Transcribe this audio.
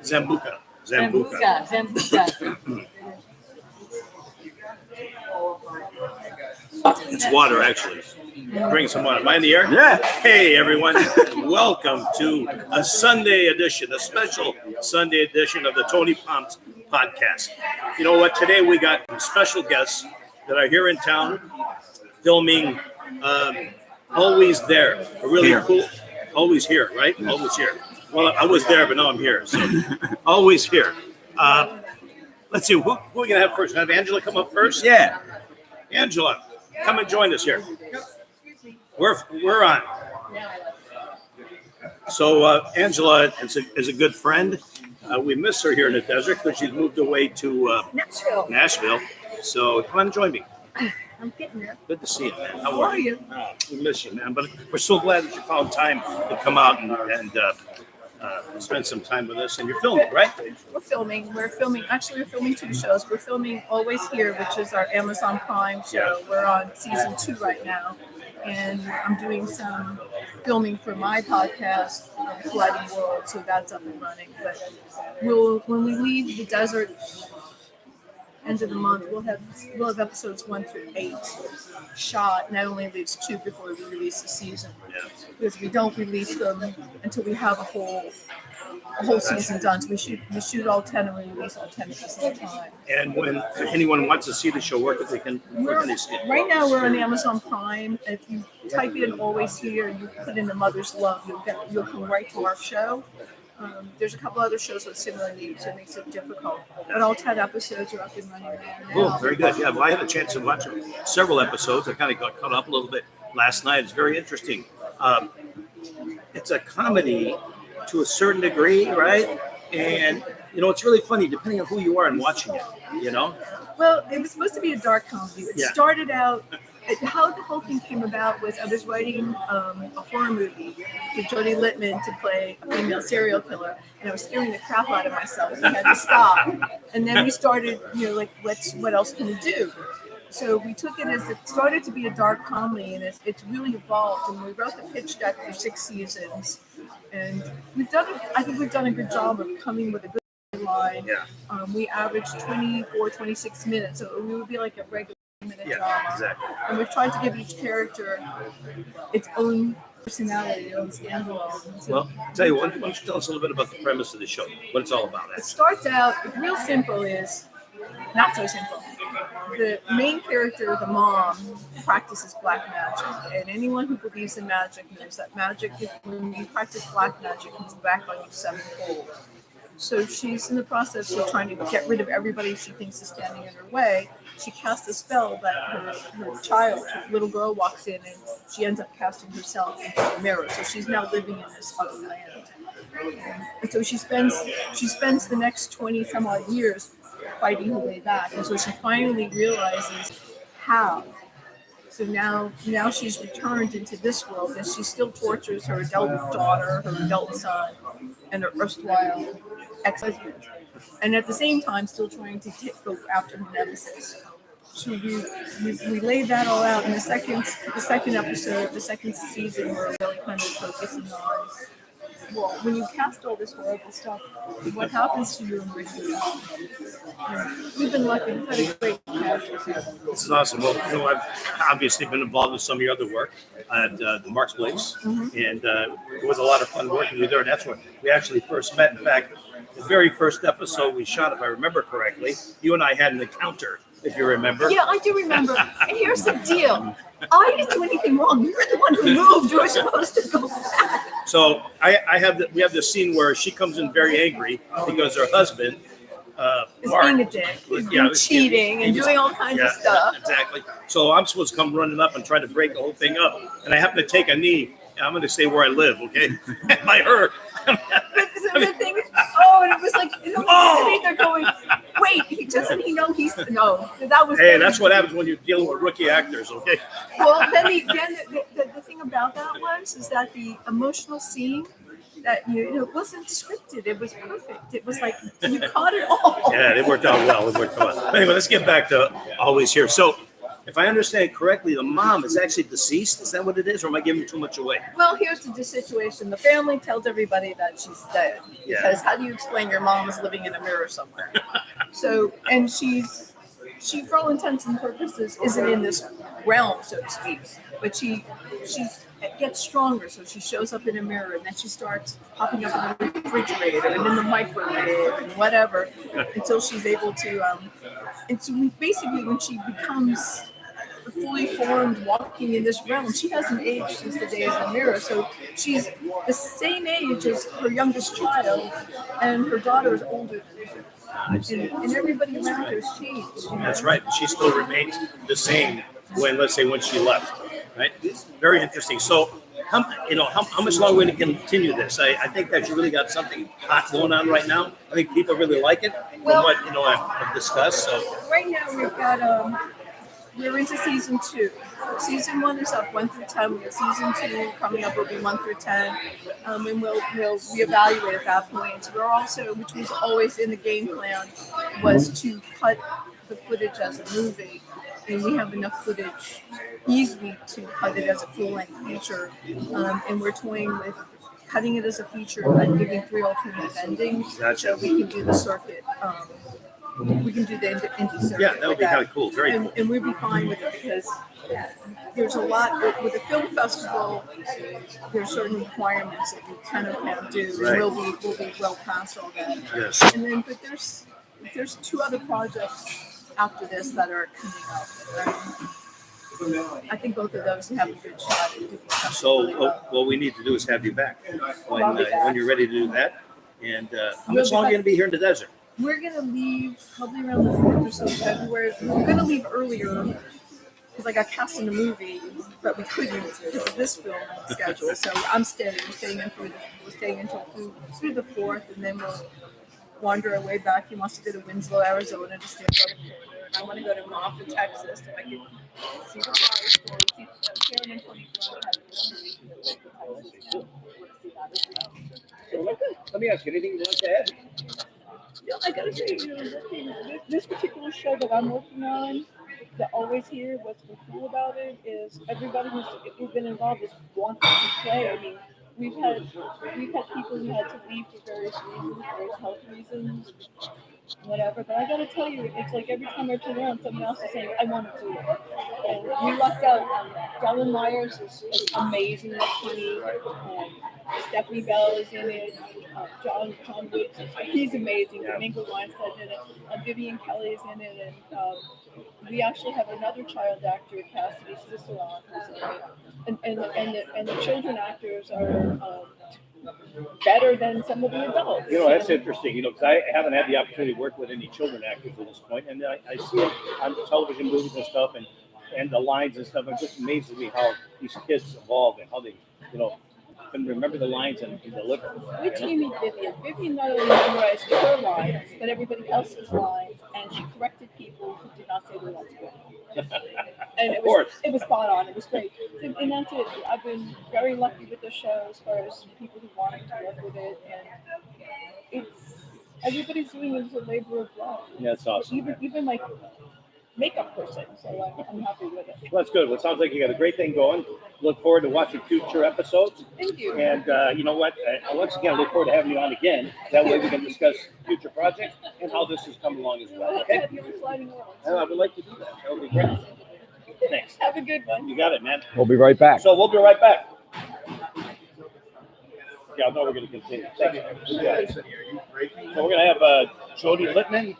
Zambuca. It's water, actually. Bring some water. Am I in the air? Yeah. Hey, everyone. Welcome to a Sunday edition, a special Sunday edition of the Tony Pomps podcast. You know what? Today we got special guests that are here in town filming Always There. A really cool. Always here, right? Yeah. Always here. Well, I was there, but now I'm here. So always here. Let's see. Who are we going to have first? Have Angela come up first? Yeah. Angela, come and join us here. We're on. So Angela is a good friend. We miss her here in the desert because she's moved away to Nashville. So come on and join me. I'm getting there. Good to see you, man. How are you? We miss you, man. But we're so glad that you found time to come out and spend some time with us. And you're filming, right? We're filming. Actually, we're filming 2 shows. We're filming Always Here, which is our Amazon Prime show. Yeah. We're on season 2 right now. And I'm doing some filming for my podcast, Colliding World, so that's up and running. But when we leave the desert, end of the month, we'll have episodes 1 through 8 shot, and that only leaves 2 before we release the season. Yeah. Because we don't release them until we have a whole season done. So we shoot all 10 and we release all 10 at the same time. And when anyone wants to see the show, where they can see it? Right now we're on Amazon Prime. If you type in Always Here, you put in The Mother's Love, you'll come right to our show. There's a couple other shows with similar needs, so it makes it difficult. But all 10 episodes are up and running now. Cool, very good. Yeah, well, I had a chance to watch several episodes. I kind of got caught up a little bit last night. It's very interesting. It's a comedy to a certain degree, right? And, it's really funny depending on who you are and watching it, Well, it was supposed to be a dark comedy. It started out... How the whole thing came about was I was writing a horror movie for Jodie Littman to play a female serial killer, and I was scaring the crap out of myself, so I had to stop. And then we started, what else can we do? So we took it as it started to be a dark comedy, and it's really evolved. And we wrote the pitch deck for 6 seasons, and I think we've done a good job of coming with a good line. Yeah. We averaged 24, 26 minutes, so it would be like a regular drama. Exactly. And we've tried to give each character its own personality, its own standalone. Well, I'll tell you, why don't you tell us a little bit about the premise of the show, what it's all about? It starts out, real simple is not so simple. The main character, the mom, practices black magic, and anyone who believes in magic knows that magic, when you practice black magic, comes back on you sevenfold. So she's in the process of trying to get rid of everybody she thinks is standing in her way. She casts a spell that her child, her little girl, walks in, and she ends up casting herself into a mirror. So she's now living in this other land. And so she spends the next 20 some odd years fighting her way back. And so she finally realizes how. So now she's returned into this world, and she still tortures her adult daughter, her adult son, and her erstwhile ex-husband, and at the same time still trying to go after her nemesis. So we laid that all out in the second episode, the second season. We're really kind of focusing on, well, when you cast all this horrible stuff, what happens to you in regular life? We've been lucky. We've had a great cast. This is awesome. Well, I've obviously been involved with some of your other work at the Mark's Place, and it was a lot of fun working with you there. And that's when we actually first met. In fact, the very first episode we shot, if I remember correctly, you and I had an encounter, if you remember. Yeah, I do remember. And here's the deal. I didn't do anything wrong. You were the one who moved. You were supposed to go back. So we have this scene where she comes in very angry because her husband, is Mark, being a dick. He's cheating and doing all kinds of stuff. Exactly. So I'm supposed to come running up and try to break the whole thing up. And I happen to take a knee. I'm going to say where I live, okay? By her. The thing is, and it was like, sitting there going, wait, doesn't he know he's, no, that was. Hey, that's what happens when you're dealing with rookie actors, okay? Well, then the thing about that is that the emotional scene, that it wasn't scripted, it was perfect. It was like, you caught it all. Yeah, it worked out well. Anyway, let's get back to Always Here. So, if I understand correctly, the mom is actually deceased. Is that what it is, or am I giving too much away? Well, here's the situation. The family tells everybody that she's dead. Yeah. Because how do you explain your mom is living in a mirror somewhere? So, and she, for all intents and purposes, isn't in this realm, so to speak. But she gets stronger, so she shows up in a mirror, and then she starts popping up in the refrigerator and in the microwave and whatever, until she's able to. And so basically, when she becomes fully formed, walking in this realm, she hasn't aged since the days in the mirror. So she's the same age as her youngest child, and her daughter is older than her. And everybody around her has changed. You know? That's right. She still remains the same when she left. Right. Very interesting. So, how much longer are we going to continue this? I think that you really got something hot going on right now. I think people really like it from what I've discussed. So right now we've got we're into season 2. Season 1 is up 1 through 10. We have season 2 coming up will be 1 through 10, and we'll reevaluate at that point. We're also, which was always in the game plan, was to cut the footage as a movie, and we have enough footage easily to cut it as a full-length feature. And we're toying with cutting it as a feature and giving 3 alternative endings, so we can do the circuit. We can do the indie circuit. Yeah, that would be kind of cool. Very cool. And we'd be fine with it because there's a lot with the film festival. There's certain requirements that we kind of can't do. Right. We'll be well past all that. Yes. And then, but there's 2 other projects after this that are coming up. I think both of those have a good shot. So what we need to do is have you back when you're ready to do that. And how much longer are you going to be here in the desert? We're going to leave probably around the 4th or so of February. We're going to leave earlier because I got cast in a movie, but we couldn't because of this film schedule. So I'm staying until through the 4th, and then we'll wander our way back. He wants to go to Winslow, Arizona to stand on the corner. And I want to go to Moffat, Texas, if I can see the fire story. Karen and 24 Let me ask you, anything you'd like to add? I gotta say, this particular show that I'm working on, that always here, what's been cool about it is everybody who's been involved is wanting to play. I mean, we've had people who had to leave for various reasons, various health reasons, whatever. But I gotta tell you, it's like every time I turn around, someone else is saying, "I want to do it." And we lucked out. Dylan Myers is amazing, funny. Stephanie Bell is in it. John Woods, he's amazing. Domingo Weinstein in it. Vivian Kelly is in it, and we actually have another child actor, Cassidy Ciceron, who's in it. And the children actors are better than some of the adults. That's interesting. Because I haven't had the opportunity to work with any children actors at this point, and I see it on television movies and stuff, and the lines and stuff. It just amazes me how these kids evolve and how they, can remember the lines and deliver. We teamed Vivian. Vivian not only memorized her lines, but everybody else's lines, and she corrected people who did not say their lines well. And it was spot on. It was great. And that's it. I've been very lucky with the show as far as people who wanted to work with it, and everybody's doing it as a labor of love. Yeah, that's awesome. Even like makeup person, so I'm happy with it. Well, that's good. Well, it sounds like you got a great thing going. Look forward to watching future episodes. Thank you. And you know what? Once again, look forward to having you on again. That way we can discuss future projects and how this has come along as well. Okay? I would like to do that. That would be great. Thanks. Have a good one. You got it, man. We'll be right back. So we'll be right back. Yeah, I know we're going to continue. Thank you. So we're going to have Jody Littman